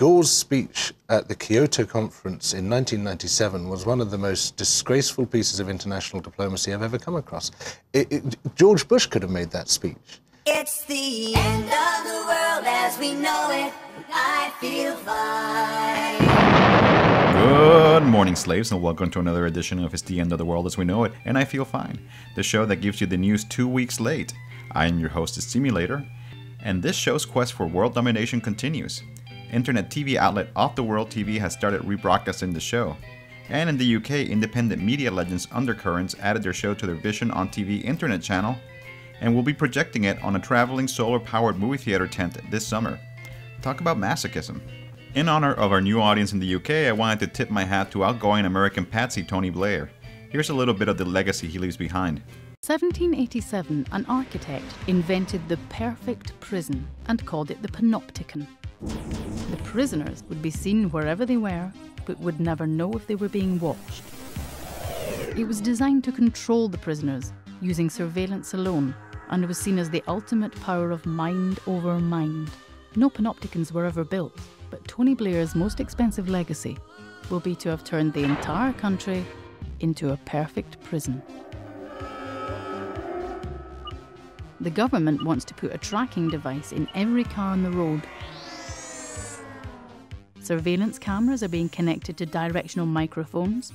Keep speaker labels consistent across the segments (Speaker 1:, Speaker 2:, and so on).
Speaker 1: Gore's speech at the Kyoto conference in 1997 was one of the most disgraceful pieces of international diplomacy I've ever come across. George Bush could have made that speech.
Speaker 2: It's the end of the world as we know it. I feel fine.
Speaker 3: Good morning, slaves, and welcome to another edition of It's the End of the World as We Know It, and I Feel Fine, the show that gives you the news 2 weeks late. I am your host, Simulator, and this show's quest for world domination continues. Internet TV outlet Off the World TV has started rebroadcasting the show. And in the UK, independent media legends Undercurrents added their show to their Vision on TV internet channel, and will be projecting it on a traveling solar-powered movie theater tent this summer. Talk about masochism. In honor of our new audience in the UK, I wanted to tip my hat to outgoing American patsy Tony Blair. Here's a little bit of the legacy he leaves behind.
Speaker 4: 1787, an architect invented the perfect prison and called it the panopticon. The prisoners would be seen wherever they were, but would never know if they were being watched. It was designed to control the prisoners using surveillance alone, and was seen as the ultimate power of mind over mind. No panopticons were ever built, but Tony Blair's most expensive legacy will be to have turned the entire country into a perfect prison. The government wants to put a tracking device in every car on the road. Surveillance cameras are being connected to directional microphones,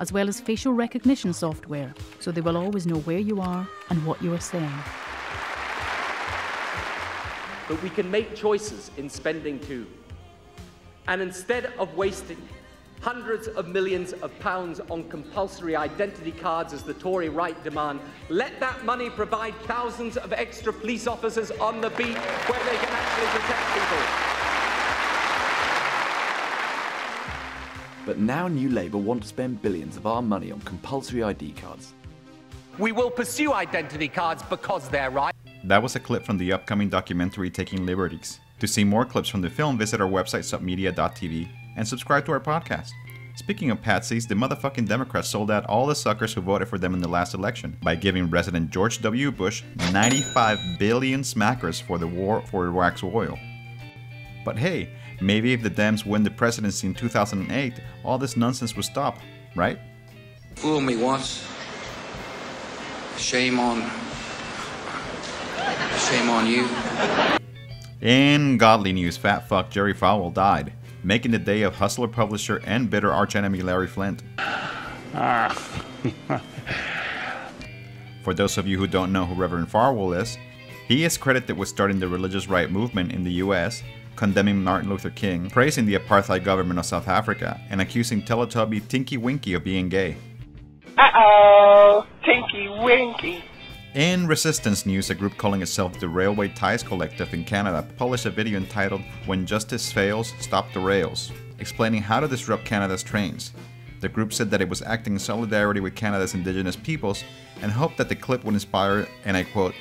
Speaker 4: as well as facial recognition software, so they will always know where you are and what you are saying.
Speaker 5: But we can make choices in spending too. And instead of wasting hundreds of millions of pounds on compulsory identity cards as the Tory right demand, let that money provide thousands of extra police officers on the beat where they can actually protect people.
Speaker 6: But now New Labour want to spend billions of our money on compulsory ID cards.
Speaker 5: We will pursue identity cards because they're right.
Speaker 3: That was a clip from the upcoming documentary Taking Liberties. To see more clips from the film, visit our website submedia.tv and subscribe to our podcast. Speaking of patsies, the motherfucking Democrats sold out all the suckers who voted for them in the last election by giving President George W. Bush 95 billion smackers for the war for Iraq's oil. But hey, maybe if the Dems win the presidency in 2008, all this nonsense will stop, right?
Speaker 7: Fool me once. Shame on you.
Speaker 3: In godly news, fat fuck Jerry Falwell died, making the day of hustler, publisher, and bitter archenemy Larry Flynt. For those of you who don't know who Reverend Falwell is, he is credited with starting the religious right movement in the US, condemning Martin Luther King, praising the apartheid government of South Africa, and accusing Teletubby Tinky Winky of being gay.
Speaker 8: Uh-oh, Tinky Winky.
Speaker 3: In Resistance news, a group calling itself the Railway Ties Collective in Canada published a video entitled When Justice Fails, Stop the Rails, explaining how to disrupt Canada's trains. The group said that it was acting in solidarity with Canada's Indigenous peoples and hoped that the clip would inspire, and I quote,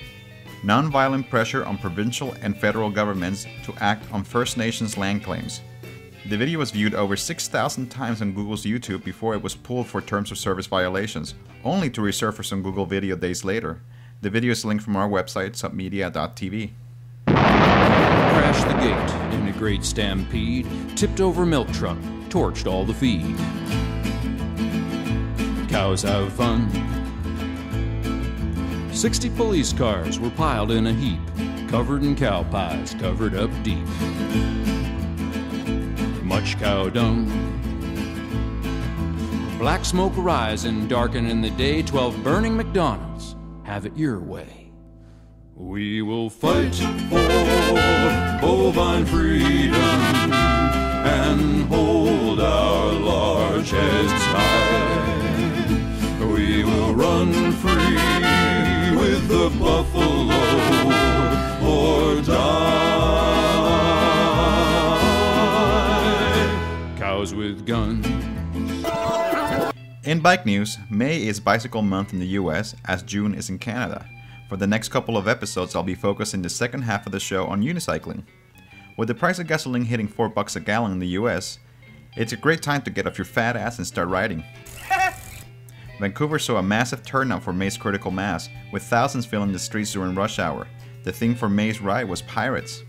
Speaker 3: "non-violent pressure on provincial and federal governments to act on First Nations land claims." The video was viewed over 6,000 times on Google's YouTube before it was pulled for terms of service violations, only to resurface on Google Video days later. The video is linked from our website, submedia.tv.
Speaker 9: Crashed the gate in a great stampede, tipped over milk truck, torched all the feed. Cows have fun. 60 police cars were piled in a heap, covered in cow pies, covered up deep. Much cow dung. Black smoke rising, darkening the day, 12 burning McDonald's. Have it your way. We will fight for bovine freedom and hold our large heads high. We will run free with the buffalo or die. Cows with guns.
Speaker 3: In bike news, May is Bicycle Month in the US, as June is in Canada. For the next couple of episodes, I'll be focusing the second half of the show on unicycling. With the price of gasoline hitting $4 a gallon in the US, it's a great time to get off your fat ass and start riding. Vancouver saw a massive turnout for May's critical mass, with thousands filling the streets during rush hour. The theme for May's ride was pirates.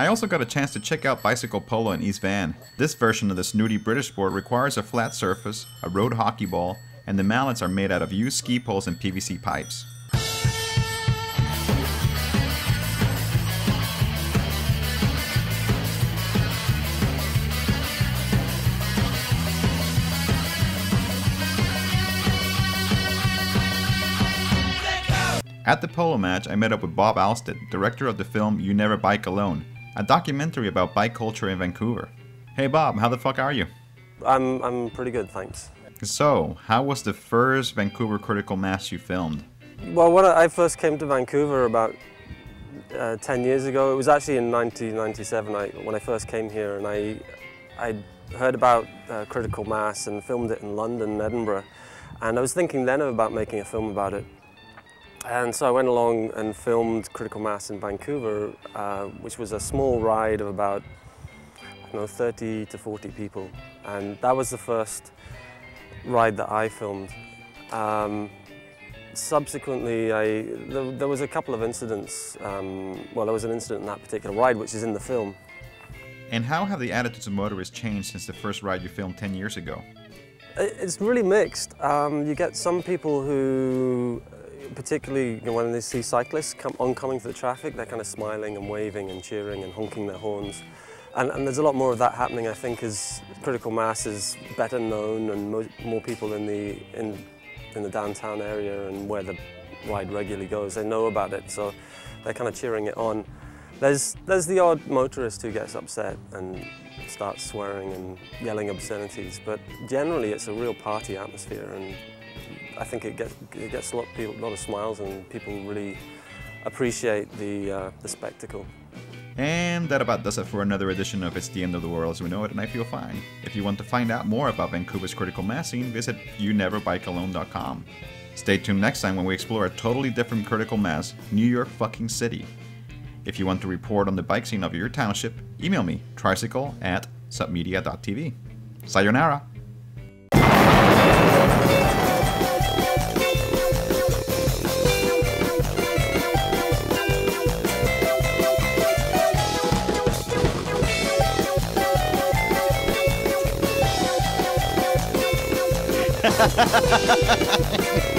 Speaker 3: I also got a chance to check out Bicycle Polo in East Van. This version of the snooty British sport requires a flat surface, a road hockey ball, and the mallets are made out of used ski poles and PVC pipes. At the polo match, I met up with Bob Alsted, director of the film You Never Bike Alone, a documentary about bike culture in Vancouver. Hey Bob, how the fuck are you?
Speaker 10: I'm pretty good, thanks.
Speaker 3: So, how was the first Vancouver critical mass you filmed?
Speaker 10: Well, when I first came to Vancouver about 10 years ago, it was actually in 1997 when I first came here, and I heard about critical mass and filmed it in London and Edinburgh, and I was thinking then about making a film about it. And so I went along and filmed Critical Mass in Vancouver, which was a small ride of about 30 to 40 people. And that was the first ride that I filmed. Subsequently, there was a couple of incidents. Well, there was an incident in that particular ride, which is in the film.
Speaker 3: And how have the attitudes of motorists changed since the first ride you filmed 10 years ago?
Speaker 10: It's really mixed. You get some people who, particularly when they see cyclists oncoming through the traffic, they're kind of smiling and waving and cheering and honking their horns. And there's a lot more of that happening, I think, as critical mass is better known and more people in the downtown area and where the ride regularly goes, they know about it, so they're kind of cheering it on. There's the odd motorist who gets upset and starts swearing and yelling obscenities, but generally it's a real party atmosphere, and I think it gets a lot of smiles, and people really appreciate the spectacle.
Speaker 3: And that about does it for another edition of It's the End of the World as We Know It, and I Feel Fine. If you want to find out more about Vancouver's critical mass scene, visit youneverbikealone.com. Stay tuned next time when we explore a totally different critical mass, New York fucking City. If you want to report on the bike scene of your township, email me, tricycle@submedia.tv. Sayonara! Ha ha ha ha ha!